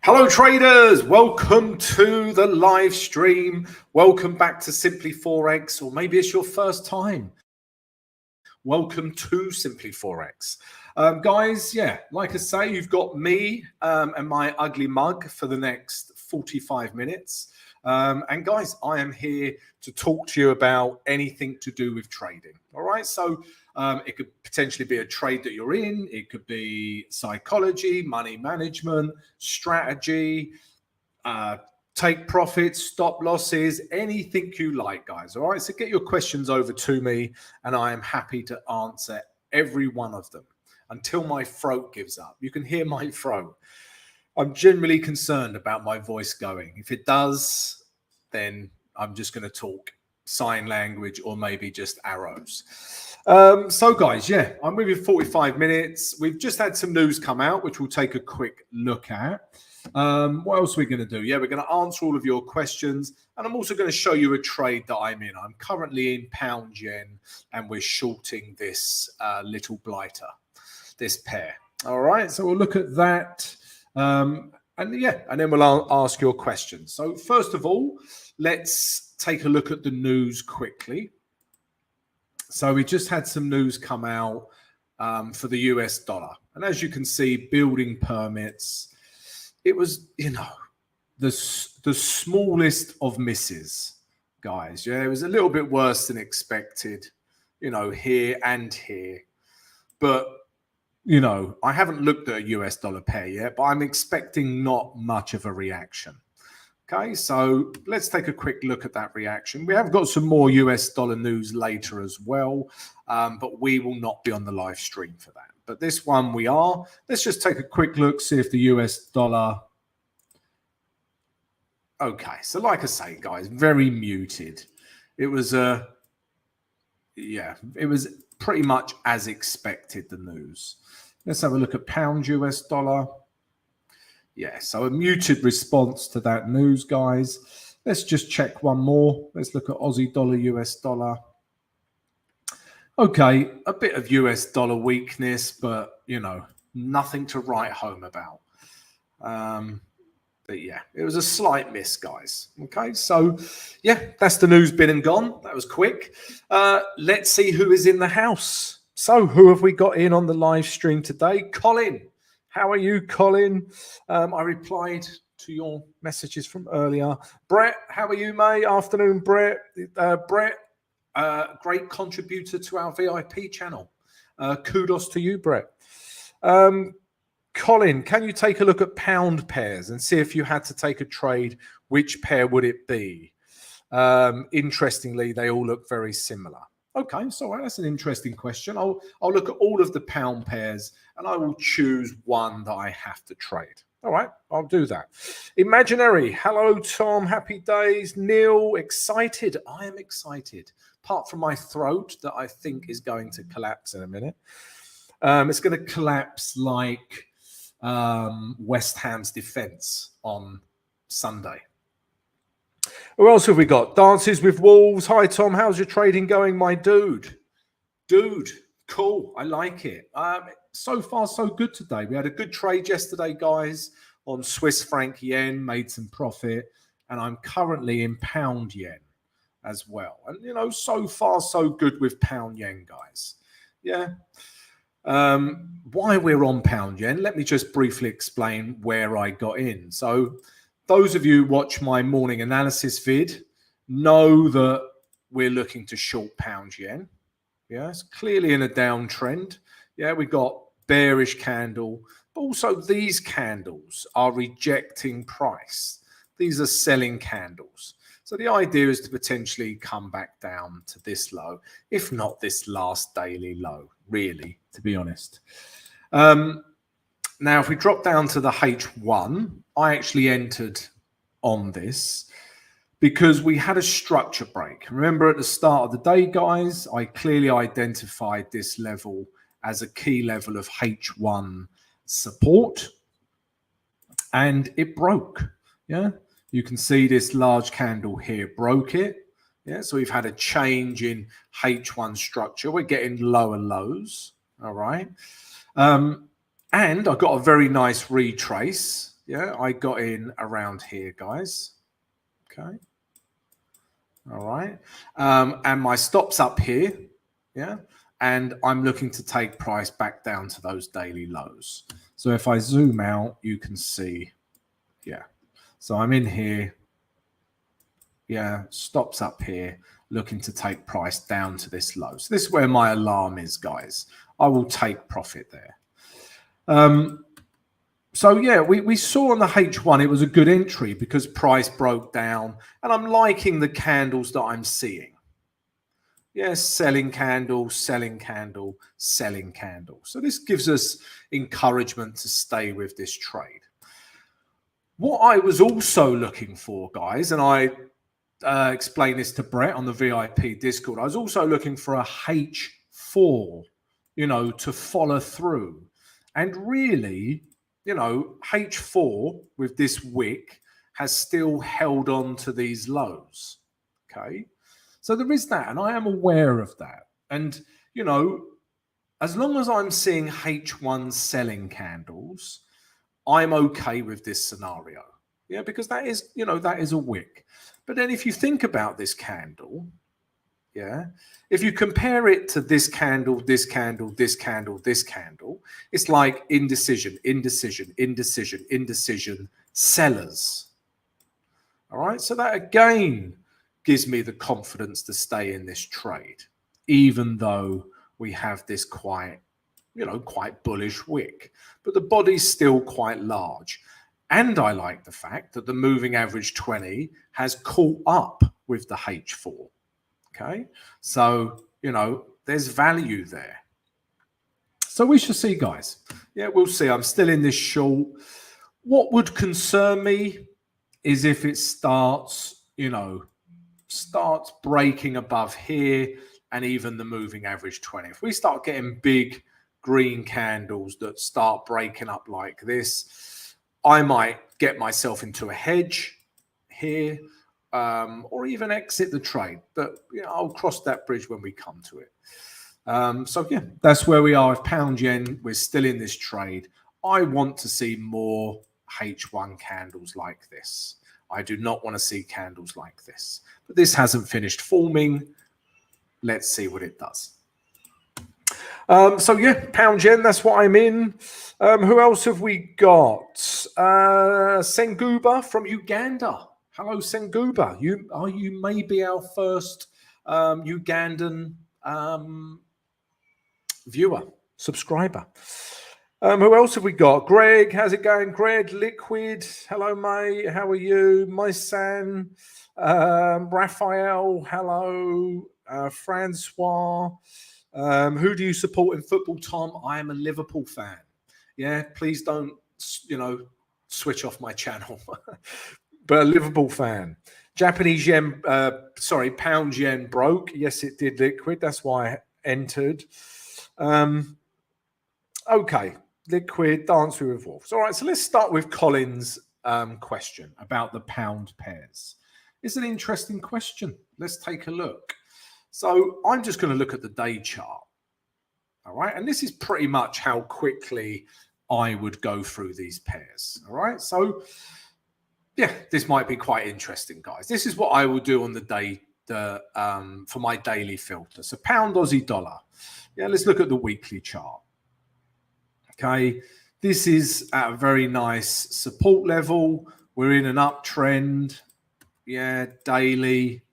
Hello traders, welcome to the live stream. Welcome back to Simply Forex, or maybe it's your first time. Welcome to Simply Forex. Guys, yeah, like I say, you've got me and my ugly mug for the next 45 minutes. And guys, I am here to talk to you about anything to do with trading. All right, so it could potentially be a trade that you're in. It could be psychology, money management, strategy, take profits, stop losses, anything you like, guys. All right, so get your questions over to me and I am happy to answer every one of them until my throat gives up. You can hear my throat. I'm generally concerned about my voice going. If it does, then I'm just going to talk sign language or maybe just arrows. So guys, yeah, I'm moving 45 minutes. We've just had some news come out, which we'll take a quick look at. What else are we going to do? Yeah, we're going to answer all of your questions. And I'm also going to show you a trade that I'm in. I'm currently in pound yen and we're shorting this little blighter, this pair. All right, so we'll look at that. And then we'll ask your questions. So first of all, let's take a look at the news quickly. So we just had some news come out for the US dollar. And as you can see, building permits, it was, the smallest of misses, guys. Yeah, it was a little bit worse than expected, here and here. But I haven't looked at a US dollar pair yet, but I'm expecting not much of a reaction. Okay, so let's take a quick look at that reaction. We have got some more US dollar news later as well, but we will not be on the live stream for that. But this one we are. Let's just take a quick look, see if the US dollar... Okay, so like I say, guys, very muted. It was it was pretty much as expected, the news. Let's have a look at pound US dollar. Yeah, so a muted response to that news, guys. Let's just check one more. Let's look at Aussie dollar, US dollar. Okay, a bit of US dollar weakness, but, nothing to write home about. But yeah, it was a slight miss, guys. Okay, so yeah, that's the news been and gone. That was quick. Let's see who is in the house. So who have we got in on the live stream today? Colin. How are you, Colin? I replied to your messages from earlier. Brett, how are you, mate? Afternoon, Brett. Brett, great contributor to our VIP channel. Kudos to you, Brett. Colin, can you take a look at pound pairs and see if you had to take a trade, which pair would it be? Interestingly, they all look very similar. Okay, so that's an interesting question. I'll look at all of the pound pairs and I will choose one that I have to trade. All right, I'll do that. Imaginary, hello, Tom, happy days. Neil, excited. I am excited. Apart from my throat that I think is going to collapse in a minute. It's going to collapse like West Ham's defense on Sunday. Who else have we got? Dances with Wolves. Hi, Tom. How's your trading going, my dude? Dude, cool. I like it. So far, so good today. We had a good trade yesterday, guys, on Swiss franc yen, made some profit. And I'm currently in pound yen as well. And, so far, so good with pound yen, guys. Yeah. Why we're on pound yen, let me just briefly explain where I got in. So those of you who watch my morning analysis vid know that we're looking to short pound yen. Yeah, it's clearly in a downtrend. Yeah, we got bearish candle, but also these candles are rejecting price. These are selling candles. So the idea is to potentially come back down to this low, if not this last daily low, really, to be honest. Now, if we drop down to the H1, I actually entered on this because we had a structure break. Remember at the start of the day, guys, I clearly identified this level as a key level of H1 support, and it broke. Yeah, you can see this large candle here broke it. Yeah, so we've had a change in H1 structure. We're getting lower lows. All right. And I got a very nice retrace. Yeah, I got in around here, guys. Okay. All right. And my stop's up here. Yeah. And I'm looking to take price back down to those daily lows. So if I zoom out, you can see, yeah. So I'm in here. Yeah, stops up here, looking to take price down to this low. So this is where my alarm is, guys. I will take profit there. So yeah, we saw on the H1 it was a good entry because price broke down, and I'm liking the candles that I'm seeing. Yes, selling candle, selling candle, selling candle. So this gives us encouragement to stay with this trade. What I was also looking for, guys, and I explained this to Brett on the VIP Discord, I was also looking for a H4, you know, to follow through. And really, you know, H4 with this wick has still held on to these lows. Okay. So there is that, and I am aware of that. And, you know, as long as I'm seeing H1 selling candles, I'm okay with this scenario. Yeah, because that is, you know, that is a wick. But then if you think about this candle, yeah, if you compare it to this candle, this candle, this candle, this candle, it's like indecision, indecision, indecision, indecision, sellers. All right, so that again gives me the confidence to stay in this trade, even though we have this quite, you know, quite bullish wick. But the body's still quite large. And I like the fact that the moving average 20 has caught up with the H4. Okay, so, you know, there's value there. So we shall see, guys. Yeah, we'll see. I'm still in this short. What would concern me is if it starts, you know, starts breaking above here and even the moving average 20. If we start getting big green candles that start breaking up like this, I might get myself into a hedge here, or even exit the trade. But you know, I'll cross that bridge when we come to it. So yeah, that's where we are with pound yen. We're still in this trade. I want to see more H1 candles like this. I do not want to see candles like this. But this hasn't finished forming. Let's see what it does. So yeah, pound yen, that's what I'm in. Who else have we got? Senguba from Uganda. Hello, Senguba. You may be our first Ugandan viewer, subscriber. Who else have we got? Greg, how's it going? Greg, Liquid. Hello, mate. How are you? Mysan, Raphael. Hello, Francois. Who do you support in football, Tom? I am a Liverpool fan. Yeah, please don't, you know, switch off my channel. But a Liverpool fan. Japanese yen, pound yen broke. Yes, it did, Liquid. That's why I entered. Okay, Liquid, Dance with Wolves. All right, so let's start with Colin's question about the pound pairs. It's an interesting question. Let's take a look. So I'm just going to look at the day chart. All right, and this is pretty much how quickly I would go through these pairs. All right, so yeah, this might be quite interesting, guys. This is what I will do on the day for my daily filter. So pound Aussie dollar. Yeah, let's look at the weekly chart. Okay, this is at a very nice support level. We're in an uptrend. Yeah, daily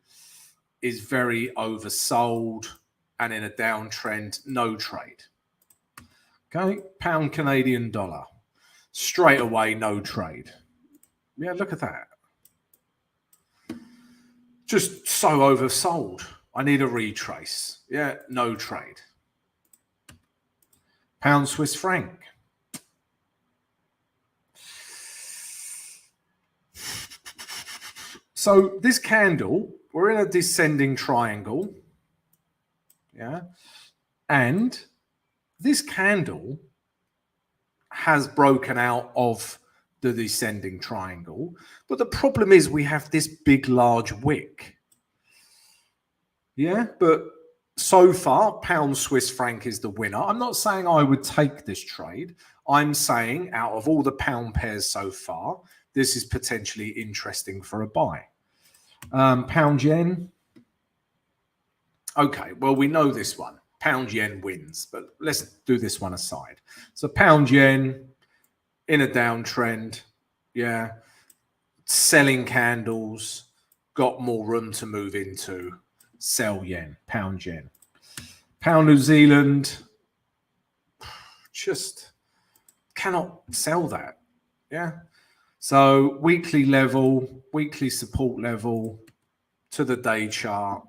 is very oversold, and in a downtrend, no trade. Okay, pound Canadian dollar. Straight away, no trade. Yeah, look at that. Just so oversold. I need a retrace. Yeah, no trade. Pound Swiss franc. So this candle, we're in a descending triangle. Yeah. And this candle has broken out of the descending triangle. But the problem is we have this big, large wick. Yeah. But So far, pound Swiss franc is the winner. I'm not saying I would take this trade. I'm saying out of all the pound pairs so far, this is potentially interesting for a buy. Pound yen. Okay, well, we know this one. Pound yen wins, but let's do this one aside. So pound yen in a downtrend. Yeah. Selling candles, got more room to move into. Sell yen, pound yen. Pound New Zealand, just cannot sell that. Yeah. So weekly level, weekly support level to the day chart,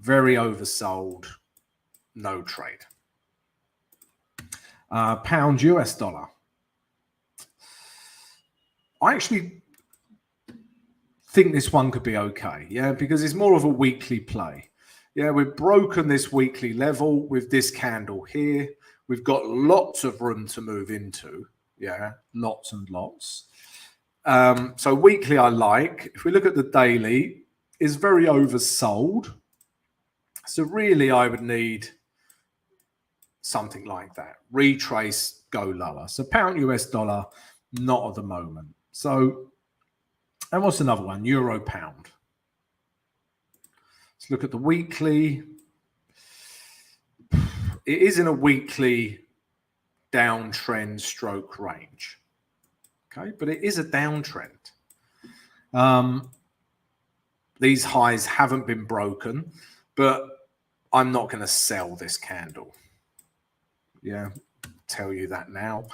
very oversold, no trade. Pound US dollar. I actually think this one could be okay, yeah, because it's more of a weekly play. Yeah, we've broken this weekly level with this candle here. We've got lots of room to move into, yeah, lots and lots. So weekly I like. If we look at the daily, is very oversold. So really I would need something like that. Retrace, go lower. So pound US dollar, not at the moment. So, and what's another one? Euro pound. Let's look at the weekly. It is in a weekly downtrend stroke range. Okay, but it is a downtrend. These highs haven't been broken, but I'm not going to sell this candle. Yeah, tell you that now.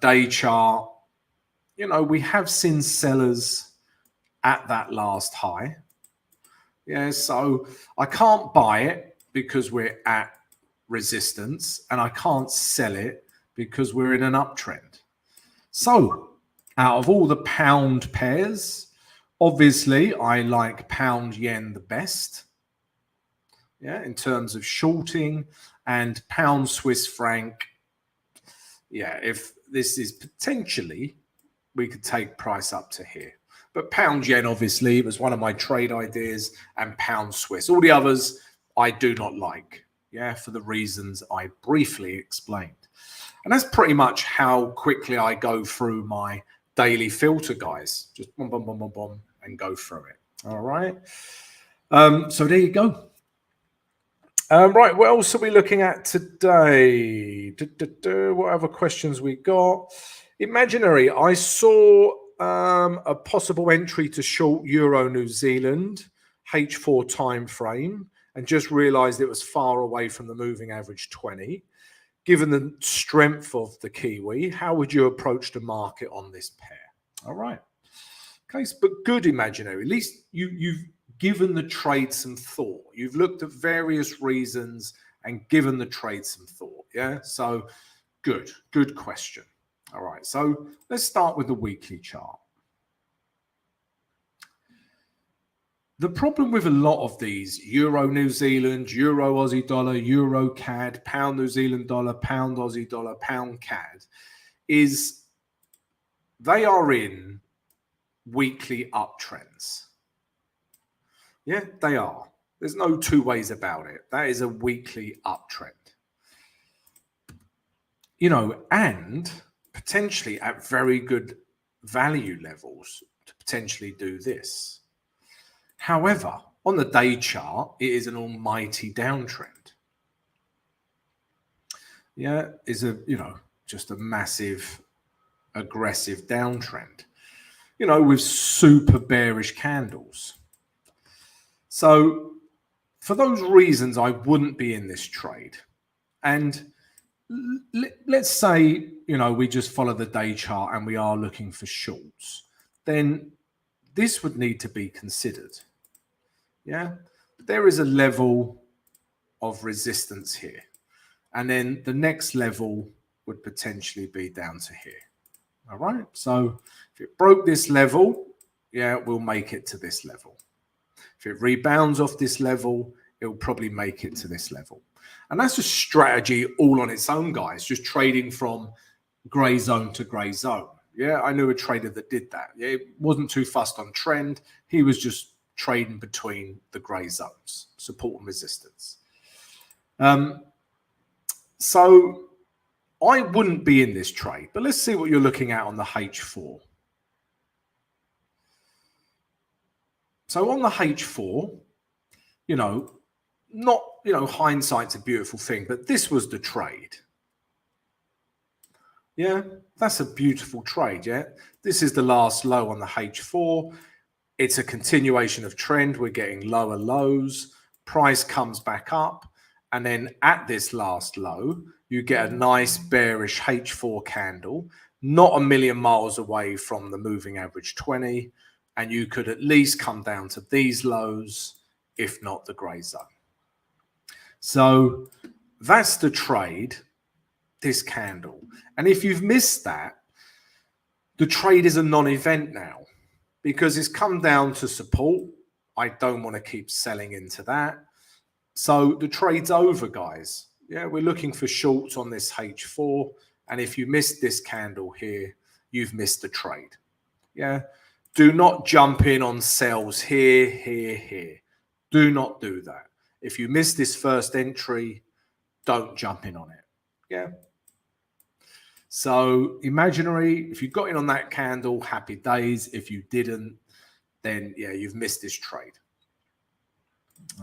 Day chart, you know, we have seen sellers at that last high. Yeah, so I can't buy it because we're at resistance, and I can't sell it because we're in an uptrend. So out of all the pound pairs, obviously I like pound yen the best, yeah, in terms of shorting, and pound Swiss franc. Yeah, if this is potentially, we could take price up to here. But pound yen, obviously, was one of my trade ideas, and pound Swiss. All the others I do not like, yeah, for the reasons I briefly explained. And that's pretty much how quickly I go through my daily filter, guys. Just boom, boom, boom, boom, boom, and go through it. All right. So there you go. Right, what else are we looking at today? What other questions we got? Imaginary. I saw a possible entry to short Euro New Zealand H4 time frame, and just realized it was far away from the moving average 20. Given the strength of the Kiwi, how would you approach the market on this pair? All right. Okay, but good, Imaginary. At least you've given the trade some thought. You've looked at various reasons and given the trade some thought. Yeah, so good question. All right, so let's start with the weekly chart. The problem with a lot of these Euro New Zealand, Euro Aussie dollar, Euro CAD, pound New Zealand dollar, pound Aussie dollar, pound CAD is they are in weekly uptrends. Yeah, they are. There's no two ways about it. That is a weekly uptrend. You know, and potentially at very good value levels to potentially do this. However, on the day chart, it is an almighty downtrend. Yeah, is a, you know, just a massive, aggressive downtrend, you know, with super bearish candles. So for those reasons, I wouldn't be in this trade. And let's say, you know, we just follow the day chart and we are looking for shorts, then this would need to be considered. Yeah, there is a level of resistance here. And then the next level would potentially be down to here. All right. So if it broke this level, yeah, we'll make it to this level. If it rebounds off this level, it will probably make it to this level. And that's a strategy all on its own, guys, just trading from gray zone to gray zone. Yeah, I knew a trader that did that. Yeah, it wasn't too fussed on trend. He was just trading between the gray zones, support and resistance. So I wouldn't be in this trade, but let's see what you're looking at on the H4. So on the H4, you know, not, you know, hindsight's a beautiful thing, but this was the trade. Yeah, that's a beautiful trade. Yeah, this is the last low on the H4. It's a continuation of trend. We're getting lower lows. Price comes back up. And then at this last low, you get a nice bearish H4 candle, not a million miles away from the moving average 20. And you could at least come down to these lows, if not the gray zone. So that's the trade, this candle. And if you've missed that, the trade is a non-event now because it's come down to support. I don't want to keep selling into that. So the trade's over, guys. Yeah, we're looking for shorts on this H4. And if you missed this candle here, you've missed the trade. Yeah. Do not jump in on sells here, here, here. Do not do that. If you miss this first entry, don't jump in on it. Yeah. So imaginary, if you got in on that candle, happy days. If you didn't, then yeah, you've missed this trade.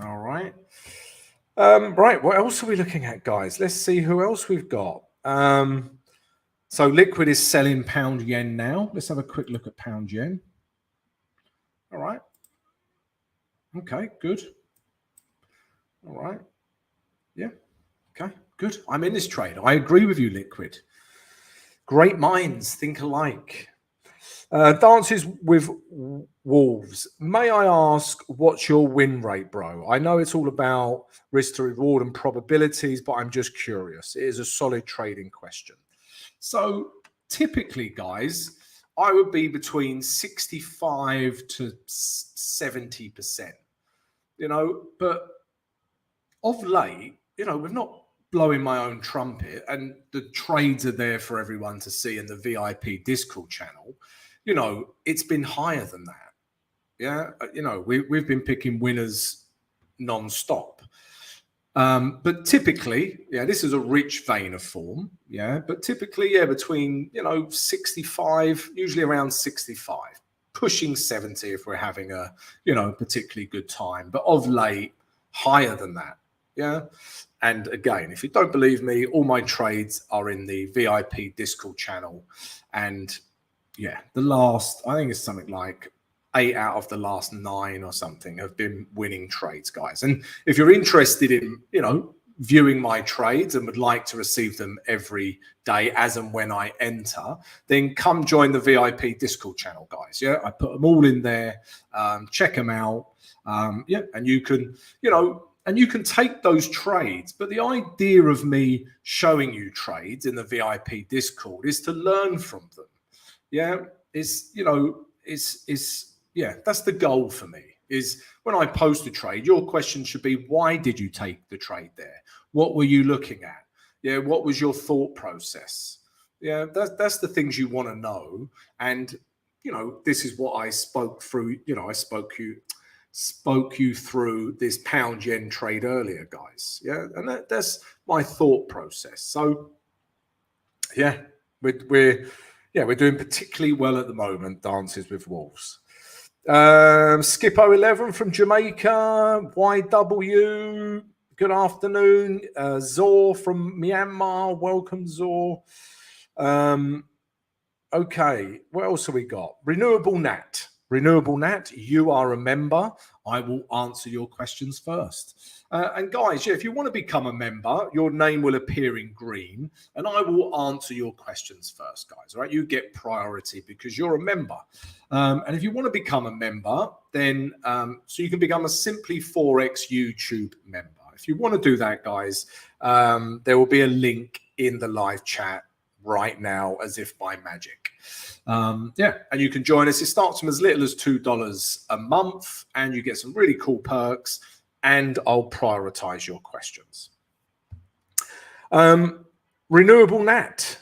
All right. Right. What else are we looking at, guys? Let's see who else we've got. So liquid is selling pound yen now. Let's have a quick look at pound yen. All right. Okay, good. All right. Yeah. Okay, good. I'm in this trade. I agree with you, liquid. Great minds think alike. Dances with wolves. May I ask, what's your win rate, bro? I know it's all about risk to reward and probabilities, but I'm just curious. It is a solid trading question. So typically, guys, I would be between 65 to 70%, you know, but of late, you know, we're not blowing my own trumpet and the trades are there for everyone to see in the VIP Discord channel. You know, it's been higher than that. Yeah. You know, we've been picking winners non-stop. But typically, yeah, this is a rich vein of form. Yeah. But typically, yeah, between, you know, 65, usually around 65, pushing 70 if we're having a, you know, particularly good time. But of late, higher than that. Yeah. And again, if you don't believe me, all my trades are in the VIP Discord channel. And yeah, the last, I think it's something like 8 out of the last 9 or something have been winning trades, guys. And if you're interested in, you know, viewing my trades and would like to receive them every day as and when I enter, then come join the VIP Discord channel, guys. Yeah, I put them all in there. Check them out. Yeah, and you can, you know, and you can take those trades. But the idea of me showing you trades in the VIP Discord is to learn from them. Yeah, it's, you know, yeah, that's the goal for me, is when I post a trade, your question should be, why did you take the trade there? What were you looking at? Yeah, what was your thought process? Yeah, that's the things you want to know. And, you know, this is what I spoke through, you know, I spoke you through this pound yen trade earlier, guys. Yeah, and that's my thought process. So yeah, we're doing particularly well at the moment. Dances with Wolves. Skippo11 from Jamaica. YW. Good afternoon. Zor from Myanmar. Welcome, Zor. Okay, what else have we got? Renewable Nat. Renewable Nat, you are a member. I will answer your questions first. And guys, yeah, if you want to become a member, your name will appear in green and I will answer your questions first, guys. All right, you get priority because you're a member. And if you want to become a member, then so you can become a Simply Forex YouTube member. If you want to do that, guys, there will be a link in the live chat right now, as if by magic. Yeah, and you can join us. It starts from as little as $2 a month, and you get some really cool perks, and I'll prioritize your questions. Renewable Nat.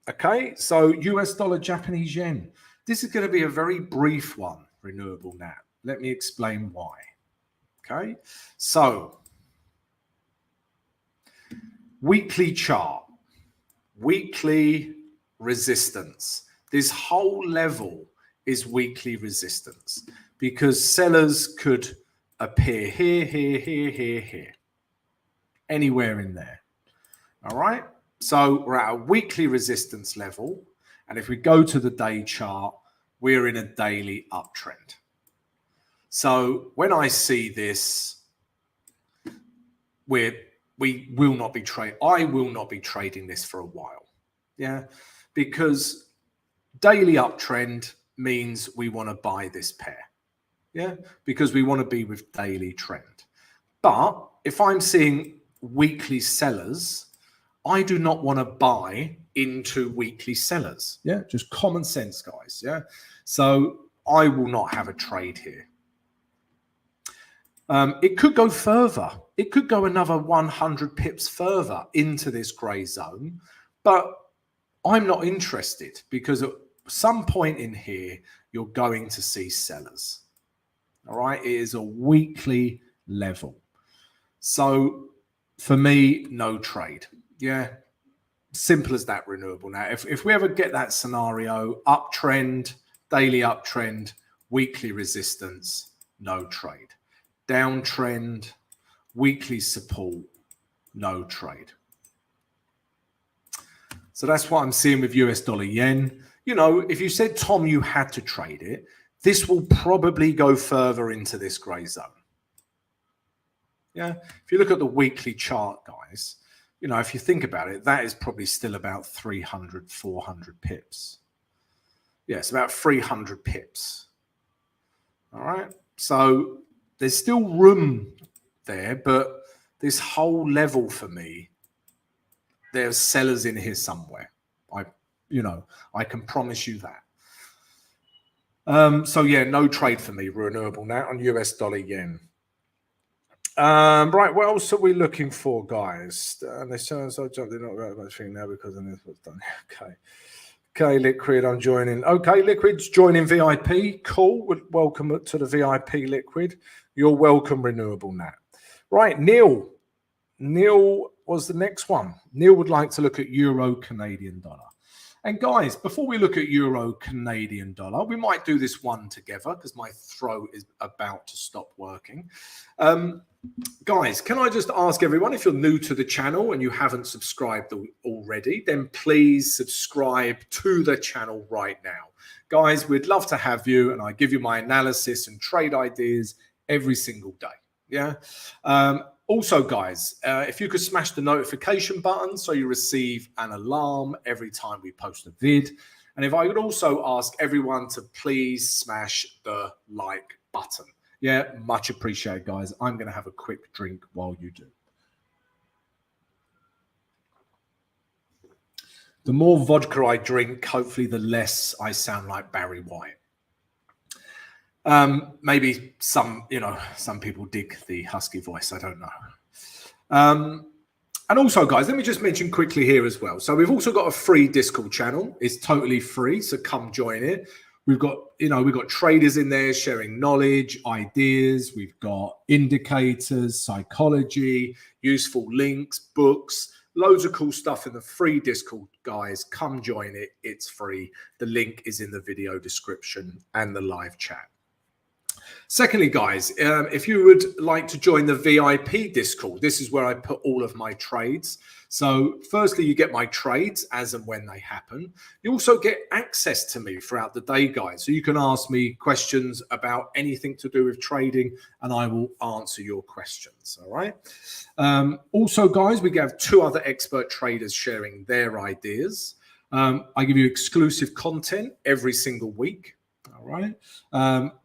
Okay, so US dollar, Japanese yen. This is going to be a very brief one, Renewable Nat. Let me explain why. Okay, so Weekly chart, weekly resistance. This whole level is weekly resistance because sellers could appear here, here, here, here, here, anywhere in there. All right. So we're at a weekly resistance level. And if we go to the day chart, we're in a daily uptrend. So when I see this, we will not be I will not be trading this for a while. Yeah. Because daily uptrend means we want to buy this pair. Yeah. Because we want to be with daily trend. But if I'm seeing weekly sellers, I do not want to buy into weekly sellers. Yeah. Just common sense, guys. Yeah. So I will not have a trade here. It could go further. It could go another 100 pips further into this gray zone, but I'm not interested because at some point in here, you're going to see sellers. All right. It is a weekly level. So for me, no trade. Yeah. Simple as that, renewable. Now, if we ever get that scenario, uptrend, daily uptrend, weekly resistance, no trade. Downtrend, weekly support, no trade. So that's what I'm seeing with US dollar yen. You know, if you said, Tom, you had to trade it, this will probably go further into this gray zone. Yeah. If you look at the weekly chart, guys, you know, if you think about it, that is probably still about 300, 400 pips. Yeah, it's about 300 pips. All right. So there's still room there, but this whole level for me, there's sellers in here somewhere. I can promise you that. So yeah, no trade for me, renewable now on US dollar yen. Right, what else are we looking for, guys? And they say I jumped in not very much thing now because of this was done. Okay, Liquid, I'm joining. Okay, Liquid's joining VIP. Cool. Welcome to the VIP, Liquid. You're welcome, renewable Nat. Right, Neil. Neil was the next one. Neil would like to look at Euro Canadian dollar. And guys, before we look at Euro Canadian dollar, we might do this one together because my throat is about to stop working. Guys, can I just ask everyone, if you're new to the channel and you haven't subscribed already, then please subscribe to the channel right now. Guys, we'd love to have you, and I give you my analysis and trade ideas every single day. Yeah. Also, guys, if you could smash the notification button so you receive an alarm every time we post a vid. And if I could also ask everyone to please smash the like button. Yeah, much appreciated, guys. I'm going to have a quick drink while you do. The more vodka I drink, hopefully the less I sound like Barry White. Maybe some people dig the husky voice. I don't know. And also, guys, let me just mention quickly here as well. So we've also got a free Discord channel. It's totally free, so come join it. We've got traders in there sharing knowledge, ideas. We've got indicators, psychology, useful links, books, loads of cool stuff in the free Discord, guys. Come join it. It's free. The link is in the video description and the live chat. Secondly, guys, if you would like to join the VIP Discord, this is where I put all of my trades. So firstly, you get my trades as and when they happen. You also get access to me throughout the day, guys. So you can ask me questions about anything to do with trading and I will answer your questions. All right. Also, guys, we have 2 other expert traders sharing their ideas. I give you exclusive content every single week. All right.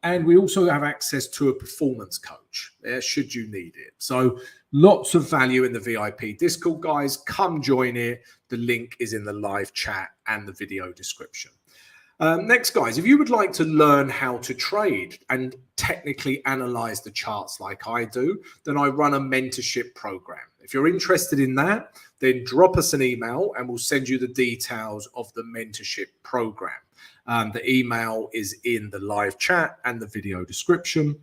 And we also have access to a performance coach should you need it. So lots of value in the VIP Discord, guys. Come join it. The link is in the live chat and the video description. Next, guys, if you would like to learn how to trade and technically analyze the charts like I do, then I run a mentorship program. If you're interested in that, then drop us an email and we'll send you the details of the mentorship program. The email is in the live chat and the video description.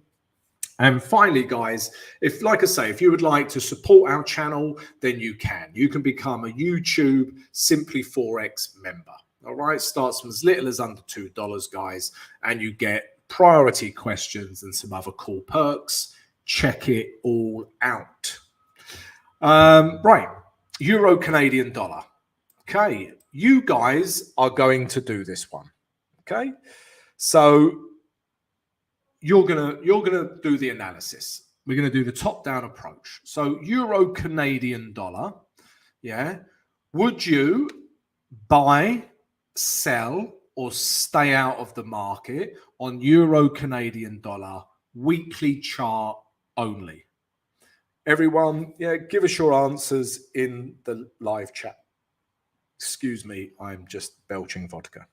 And finally, guys, if, like I say, if you would like to support our channel, then you can. You can become a YouTube Simply Forex member. All right, starts from as little as under $2, guys, and you get priority questions and some other cool perks. Check it all out. Right, Euro Canadian dollar. Okay, you guys are going to do this one. Okay, so you're gonna do the analysis. We're gonna do the top-down approach. So Euro Canadian dollar, yeah. Would you buy, sell, or stay out of the market on Euro Canadian dollar weekly chart only? Everyone, yeah, give us your answers in the live chat. Excuse me, I'm just belching vodka.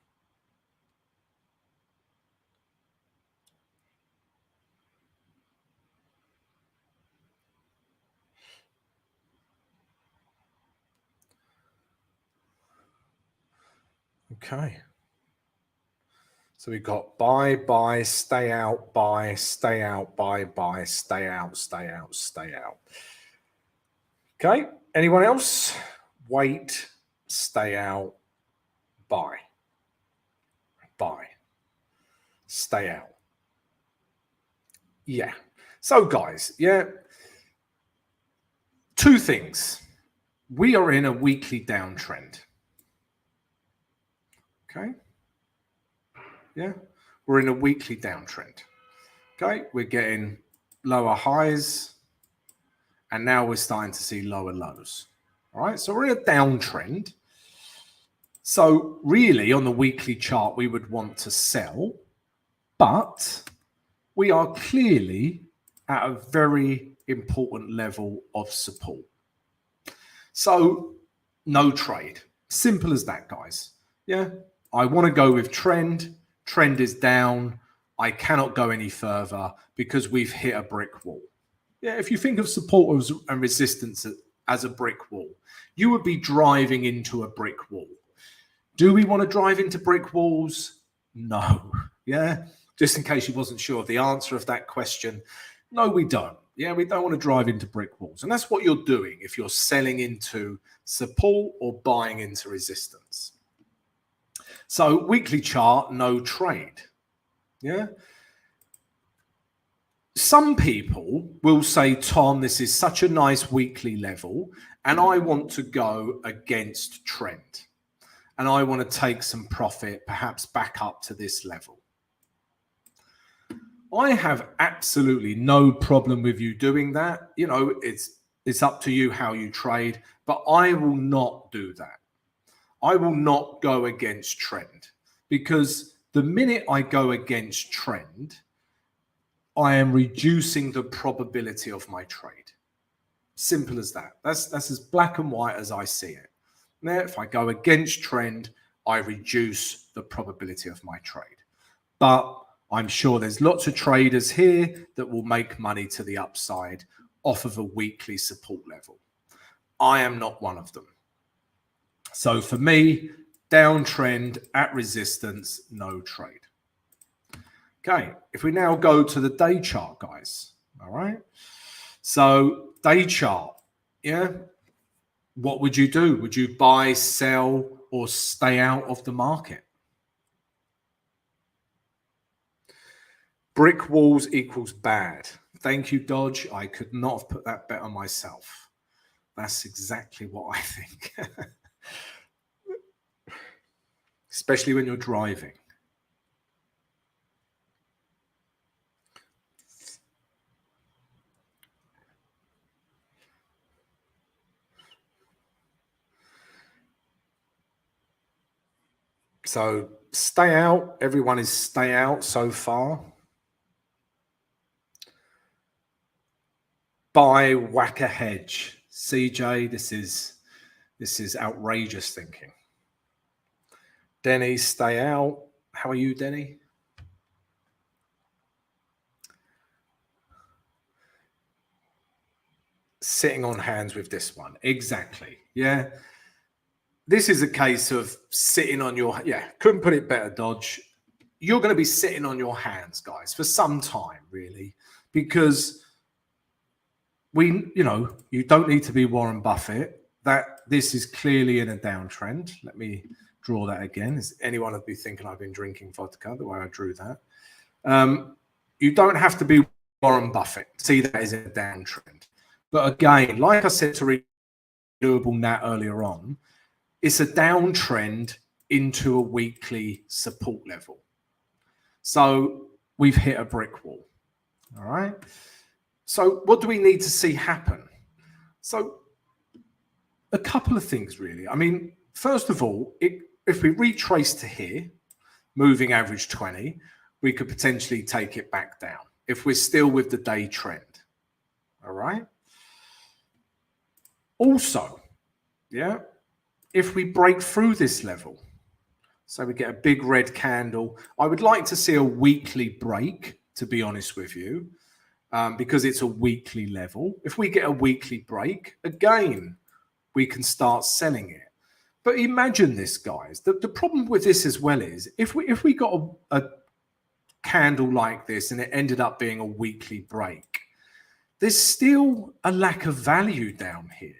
Okay. So we've got buy, stay out, buy, stay out, buy, stay out, stay out, stay out. Okay. Anyone else? Wait, stay out, buy, stay out. Yeah. So guys, yeah. Two things. We are in a weekly downtrend. Okay. Yeah, we're in a weekly downtrend. Okay, we're getting lower highs, and now we're starting to see lower lows. All right, so we're in a downtrend. So really, on the weekly chart, we would want to sell, but we are clearly at a very important level of support. So no trade. Simple as that, guys. Yeah, I want to go with trend. Trend is down. I cannot go any further because we've hit a brick wall. Yeah, if you think of support and resistance as a brick wall, you would be driving into a brick wall. Do we want to drive into brick walls? No. Yeah, just in case you wasn't sure of the answer of that question. No, we don't. Yeah, we don't want to drive into brick walls. And that's what you're doing if you're selling into support or buying into resistance. So weekly chart, no trade. Yeah. Some people will say, Tom, this is such a nice weekly level, and I want to go against trend. And I want to take some profit, perhaps back up to this level. I have absolutely no problem with you doing that. You know, it's up to you how you trade, but I will not do that. I will not go against trend, because the minute I go against trend, I am reducing the probability of my trade. Simple as that. That's as black and white as I see it. Now, if I go against trend, I reduce the probability of my trade. But I'm sure there's lots of traders here that will make money to the upside off of a weekly support level. I am not one of them. So for me, downtrend at resistance, no trade. Okay, if we now go to the day chart, guys, all right? So day chart, yeah? What would you do? Would you buy, sell, or stay out of the market? Brick walls equals bad. Thank you, Dodge. I could not have put that better myself. That's exactly what I think. Especially when you're driving. So stay out. Everyone is stay out so far. Buy, whack a hedge. CJ, this is outrageous thinking. Denny, stay out. How are you, Denny? Sitting on hands with this one. Exactly. Yeah. This is a case of sitting on your, yeah, couldn't put it better, Dodge. You're going to be sitting on your hands, guys, for some time, really, because you don't need to be Warren Buffett. That this is clearly in a downtrend. Let me draw that again. Is anyone would be thinking I've been drinking vodka the way I drew that? You don't have to be Warren Buffett to see that is a downtrend. But again, like I said to Renewable Nat earlier on, it's a downtrend into a weekly support level. So we've hit a brick wall. All right. So what do we need to see happen? So a couple of things, really. I mean, first of all, if we retrace to here, moving average 20, we could potentially take it back down if we're still with the day trend. All right. Also, yeah, if we break through this level, so we get a big red candle, I would like to see a weekly break, to be honest with you, because it's a weekly level. If we get a weekly break, again, we can start selling it. But imagine this, guys. The problem with this as well is if we got a candle like this and it ended up being a weekly break, there's still a lack of value down here.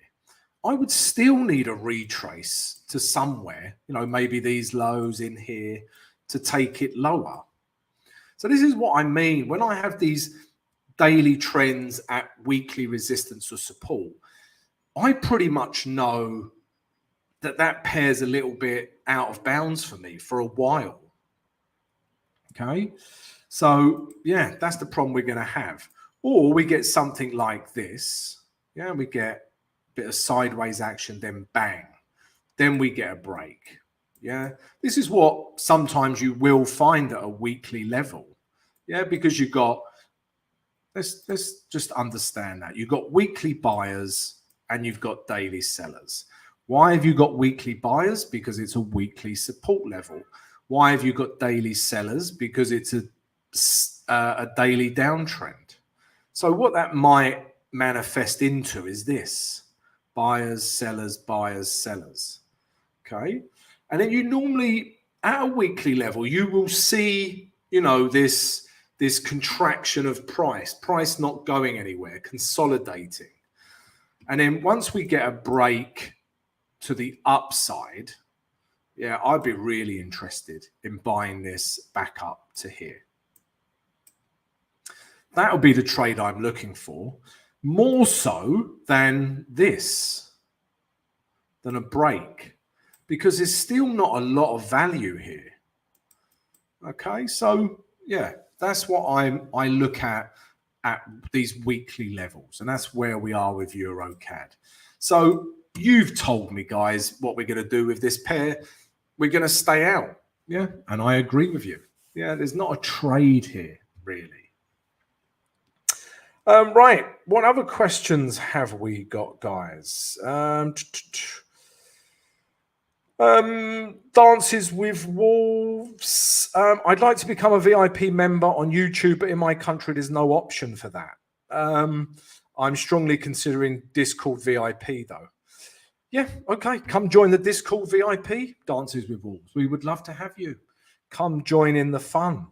I would still need a retrace to somewhere, maybe these lows in here to take it lower. So this is what I mean when I have these daily trends at weekly resistance or support. I pretty much know that pair's a little bit out of bounds for me for a while. Okay. So yeah, that's the problem we're going to have. Or we get something like this. Yeah, we get bit of sideways action, then bang, then we get a break. Yeah, this is what sometimes you will find at a weekly level. Yeah, because you got, let's just understand that you've got weekly buyers and you've got daily sellers. Why have you got weekly buyers? Because it's a weekly support level. Why have you got daily sellers? Because it's a daily downtrend. So what that might manifest into is this: buyers, sellers, buyers, sellers. Okay. And then you normally, at a weekly level, you will see, this contraction of price not going anywhere, consolidating. And then once we get a break to the upside, yeah, I'd be really interested in buying this back up to here. That'll be the trade I'm looking for. More so than this, than a break, because there's still not a lot of value here. Okay, so yeah, that's what I look at these weekly levels, and that's where we are with EuroCAD. So you've told me, guys, what we're going to do with this pair. We're going to stay out. Yeah, and I agree with you. Yeah, there's not a trade here, really. Right, what other questions have we got, guys? Dances with Wolves. I'd like to become a VIP member on YouTube, but in my country, there's no option for that. I'm strongly considering Discord VIP, though. Yeah, okay, come join the Discord VIP, Dances with Wolves. We would love to have you. Come join in the fun.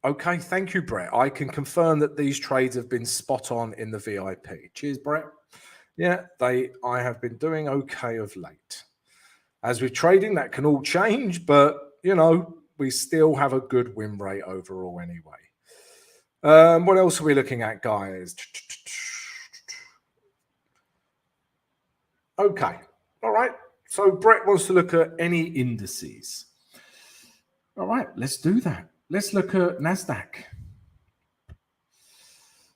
Okay, thank you, Brett. I can confirm that these trades have been spot on in the VIP. Cheers, Brett. Yeah, I have been doing okay of late. As with trading, that can all change, but, we still have a good win rate overall anyway. What else are we looking at, guys? Okay, all right. So Brett wants to look at any indices. All right, let's do that. Let's look at NASDAQ.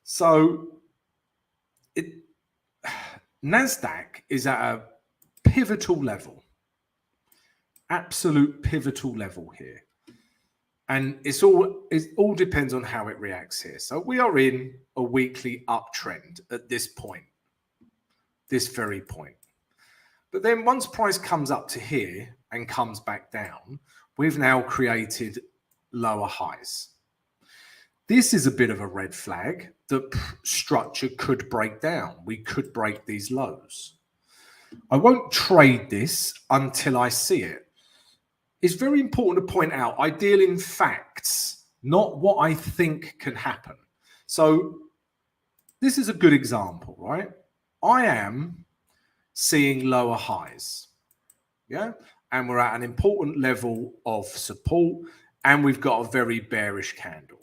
So NASDAQ is at a pivotal level, absolute pivotal level here. And it all depends on how it reacts here. So we are in a weekly uptrend at this point, this very point. But then once price comes up to here and comes back down, we've now created lower highs. This is a bit of a red flag. The structure could break down. We could break these lows. I won't trade this until I see it. it's very important to point out I deal in facts, not what I think can happen. So this is a good example, right? I am seeing lower highs, yeah? And we're at an important level of support, and we've got a very bearish candle.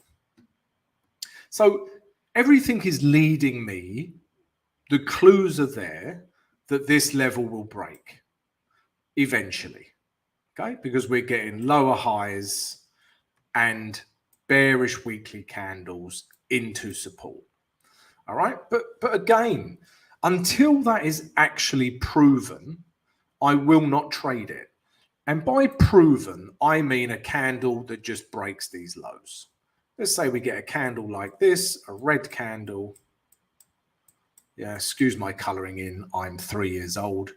So everything is leading me, the clues are there that this level will break eventually, okay? Because we're getting lower highs and bearish weekly candles into support. All right, but again, until that is actually proven, I will not trade it. And by proven, I mean a candle that just breaks these lows. Let's say we get a candle like this, a red candle. Yeah, excuse my coloring in, I'm 3 years old.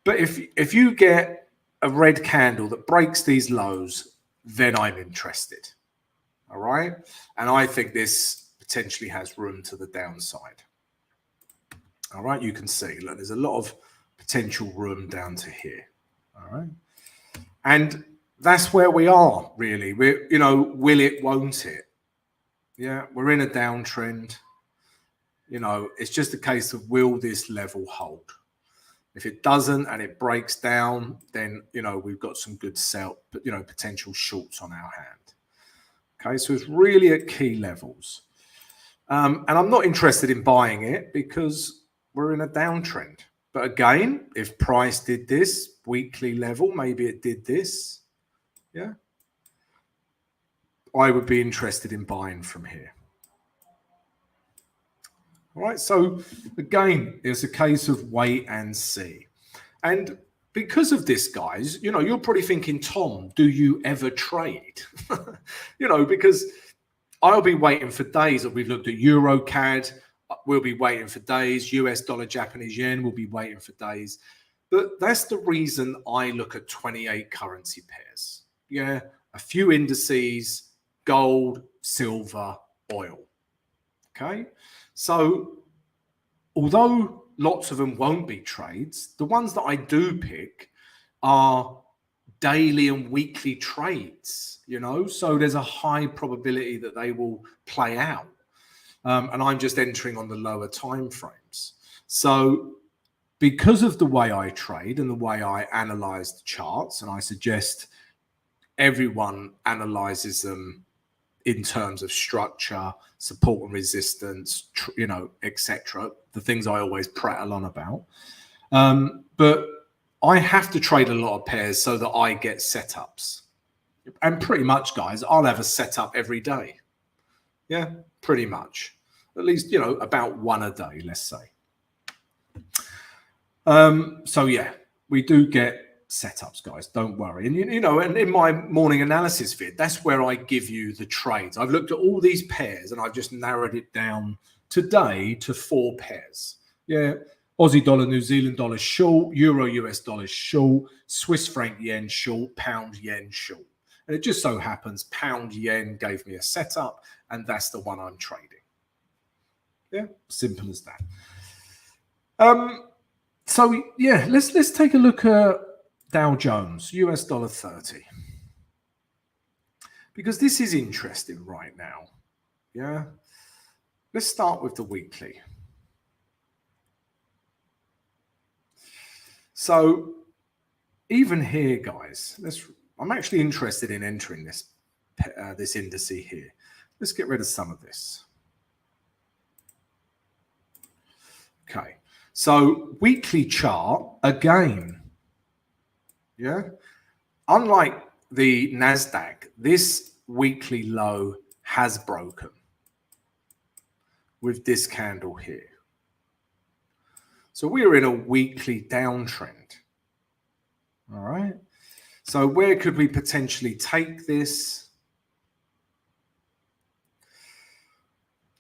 But if you get a red candle that breaks these lows, then I'm interested. All right, and I think this potentially has room to the downside. All right, you can see, look, there's a lot of potential room down to here. All right, and that's where we are really. We're, you know, will it, won't it? Yeah, we're in a downtrend. You know, it's just a case of will this level hold? If it doesn't and it breaks down, then, you know, we've got some good potential shorts on our hand. Okay, so it's really at key levels. And I'm not interested in buying it because we're in a downtrend. But again, if price did this weekly level, maybe it did this, yeah, I would be interested in buying from here. All right, so again, it's a case of wait and see. And because of this, guys, you know, you're probably thinking, Tom, do you ever trade? You know, because I'll be waiting for days. We've looked at Euro CAD. We'll be waiting for days. US dollar, Japanese yen, we'll be waiting for days. But that's the reason I look at 28 currency pairs. Yeah, a few indices, gold, silver, oil. Okay, so although lots of them won't be trades, the ones that I do pick are daily and weekly trades, you know, so there's a high probability that they will play out. And I'm just entering on the lower time frames. So because of the way I trade and the way I analyze the charts, and I suggest everyone analyzes them in terms of structure, support and resistance, you know, etc. The things I always prattle on about. But I have to trade a lot of pairs so that I get setups. And pretty much, guys, I'll have a setup every day. Yeah, pretty much. At least, you know, about one a day, let's say. So, yeah, we do get setups, guys. Don't worry. And, you know, and in my morning analysis vid, that's where I give you the trades. I've looked at all these pairs and I've just narrowed it down today to 4 pairs. Yeah. Aussie dollar, New Zealand dollar short, Euro US dollar short, Swiss franc yen short, pound yen short. And it just so happens pound yen gave me a setup, and that's the one I'm trading. Yeah, simple as that. So yeah, let's take a look at Dow Jones, US dollar 30. Because this is interesting right now. Yeah. Let's start with the weekly. So even here, guys, I'm actually interested in entering this index here. Let's get rid of some of this. Okay, so weekly chart again. Yeah, unlike the NASDAQ, this weekly low has broken with this candle here. So we're in a weekly downtrend. All right. So where could we potentially take this?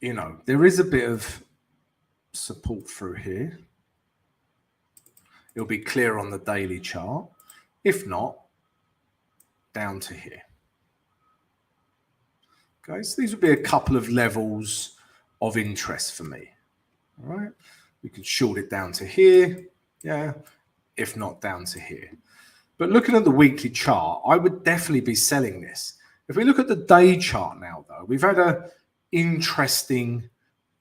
You know, there is a bit of support through here. It'll be clear on the daily chart. If not, down to here. Okay, so these would be a couple of levels of interest for me. All right. We could short it down to here. Yeah. If not, down to here. But looking at the weekly chart, I would definitely be selling this. If we look at the day chart now, though, we've had an interesting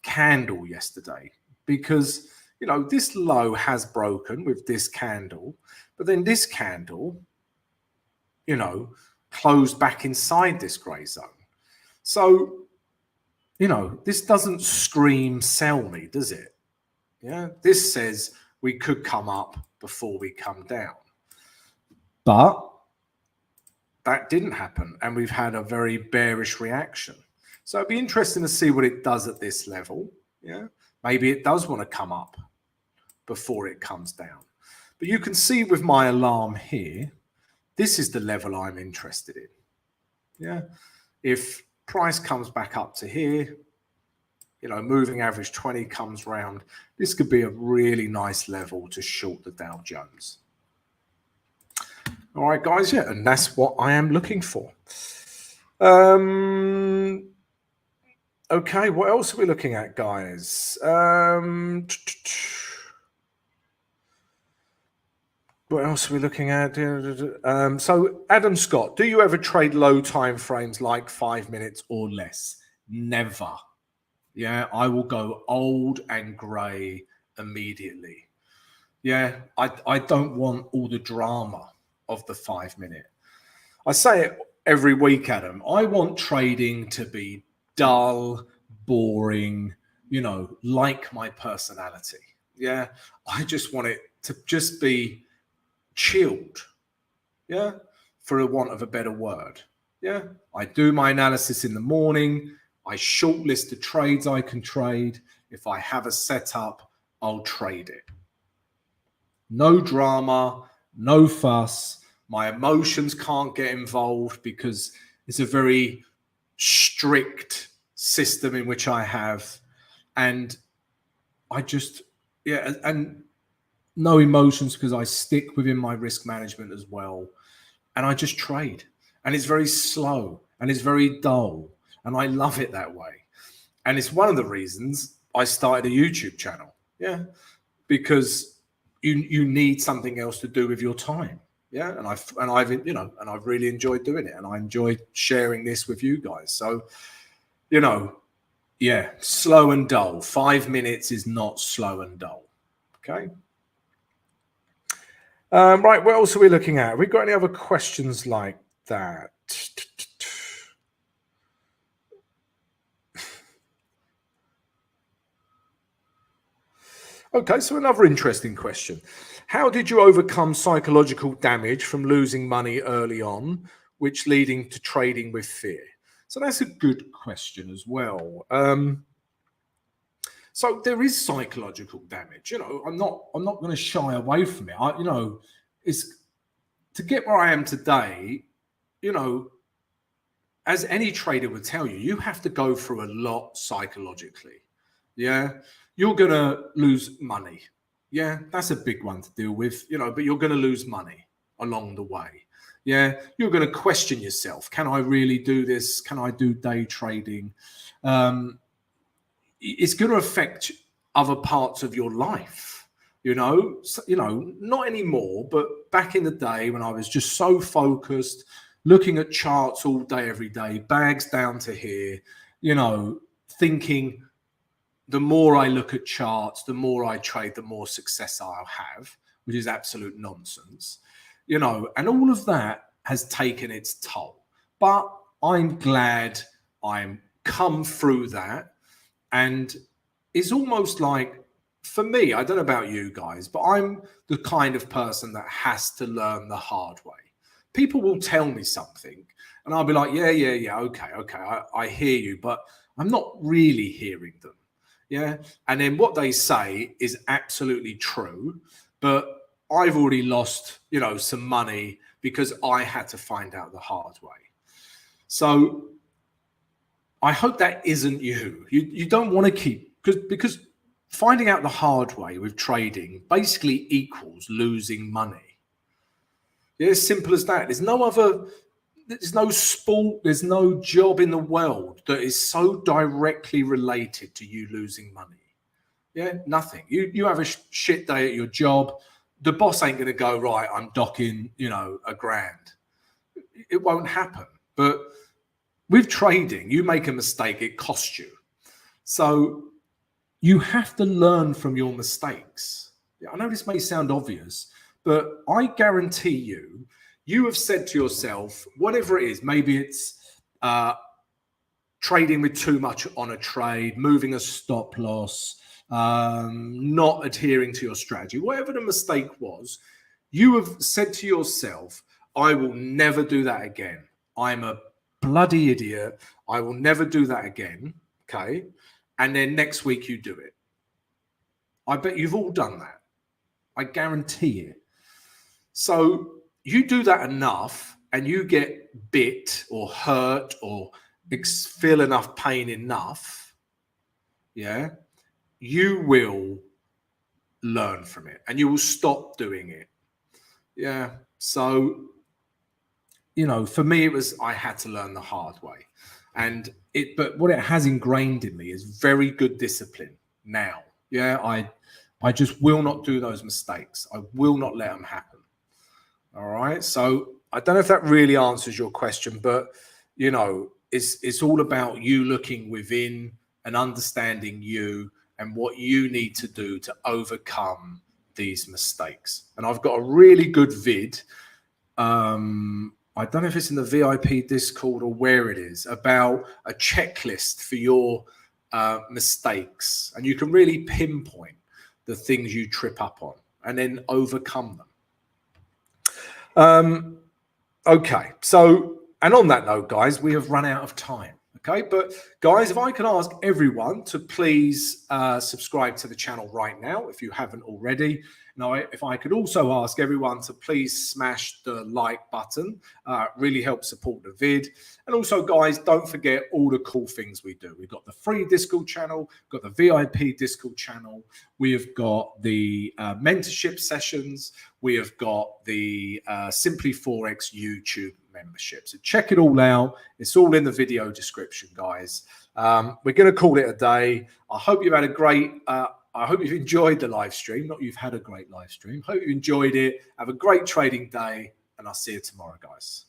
candle yesterday because, you know, this low has broken with this candle, but then this candle, you know, closed back inside this grey zone. So, you know, this doesn't scream sell me, does it? Yeah, this says we could come up before we come down. But that didn't happen, and we've had a very bearish reaction. So it'd be interesting to see what it does at this level. Yeah, maybe it does want to come up before it comes down. But you can see with my alarm here, this is the level I'm interested in. Yeah, if price comes back up to here, you know, moving average 20 comes round, this could be a really nice level to short the Dow Jones. All right, guys, yeah, and that's what I am looking for. Okay, what else are we looking at, guys? What else are we looking at? So Adam Scott, do you ever trade low time frames like 5 minutes or less? Never. Yeah, I will go old and grey immediately. Yeah, I don't want all the drama of the 5 minute. I say it every week, Adam. I want trading to be dull, boring, you know, like my personality. Yeah, I just want it to just be chilled. Yeah, for a want of a better word. Yeah, I do my analysis in the morning. I shortlist the trades I can trade. If I have a setup, I'll trade it. No drama, no fuss. My emotions can't get involved because it's a very strict system in which I have. And I just, yeah, and no emotions because I stick within my risk management as well. And I just trade. And it's very slow and it's very dull. And I love it that way. And it's one of the reasons I started a YouTube channel. Yeah, because you need something else to do with your time. Yeah, and I've really enjoyed doing it, and I enjoy sharing this with you guys. So, you know, yeah, slow and dull. 5 minutes is not slow and dull. Okay. Right, what else are we looking at? Have we got any other questions like that? Okay, so another interesting question. How did you overcome psychological damage from losing money early on, which leading to trading with fear? So that's a good question as well. So there is psychological damage. You know, I'm not going to shy away from it. You know, it's to get where I am today. You know, as any trader would tell you, you have to go through a lot psychologically. Yeah, you're going to lose money. Yeah, that's a big one to deal with, you know, but you're going to lose money along the way. Yeah, you're going to question yourself. Can I really do this? Can I do day trading? It's going to affect other parts of your life. You know, not anymore, but back in the day when I was just so focused, looking at charts all day, every day, bags down to here, you know, thinking, the more I look at charts, the more I trade, the more success I'll have, which is absolute nonsense, you know, and all of that has taken its toll. But I'm glad I'm come through that. And it's almost like, for me, I don't know about you guys, but I'm the kind of person that has to learn the hard way. People will tell me something and I'll be like, yeah, okay, I hear you, but I'm not really hearing them. Yeah. And then what they say is absolutely true, but I've already lost, you know, some money because I had to find out the hard way. So I hope that isn't you. You don't want to keep, because finding out the hard way with trading basically equals losing money. Yeah, as simple as that. There's no sport, there's no job in the world that is so directly related to you losing money. Yeah, nothing. You have a shit day at your job, the boss ain't going to go, right, I'm docking, you know, $1,000. It won't happen. But with trading, you make a mistake, it costs you. So you have to learn from your mistakes. I know this may sound obvious, but I guarantee you, you have said to yourself, whatever it is, maybe it's trading with too much on a trade, moving a stop loss, not adhering to your strategy, whatever the mistake was, you have said to yourself, I will never do that again. I'm a bloody idiot. I will never do that again. Okay. And then next week you do it. I bet you've all done that. I guarantee it. So you do that enough and you get bit or hurt or feel enough pain enough, yeah, you will learn from it and you will stop doing it. Yeah. So, you know, for me, it was, I had to learn the hard way. But what it has ingrained in me is very good discipline now. Yeah. I just will not do those mistakes. I will not let them happen. All right. So I don't know if that really answers your question, but, you know, it's all about you looking within and understanding you and what you need to do to overcome these mistakes. And I've got a really good vid. I don't know if it's in the VIP Discord or where it is, about a checklist for your mistakes. And you can really pinpoint the things you trip up on and then overcome them. Okay. So, and on that note, guys, we have run out of time. Okay. But guys, if I can ask everyone to please subscribe to the channel right now, if you haven't already. Now, if I could also ask everyone to please smash the like button, really helps support the vid. And also, guys, don't forget all the cool things we do. We've got the free Discord channel, got the VIP Discord channel. We have got the mentorship sessions. We have got the Simply Forex YouTube membership. So check it all out. It's all in the video description, guys. We're going to call it a day. I hope you've had a great I hope you've enjoyed the live stream. Not you've had a great live stream. Hope you enjoyed it. Have a great trading day, and I'll see you tomorrow, guys.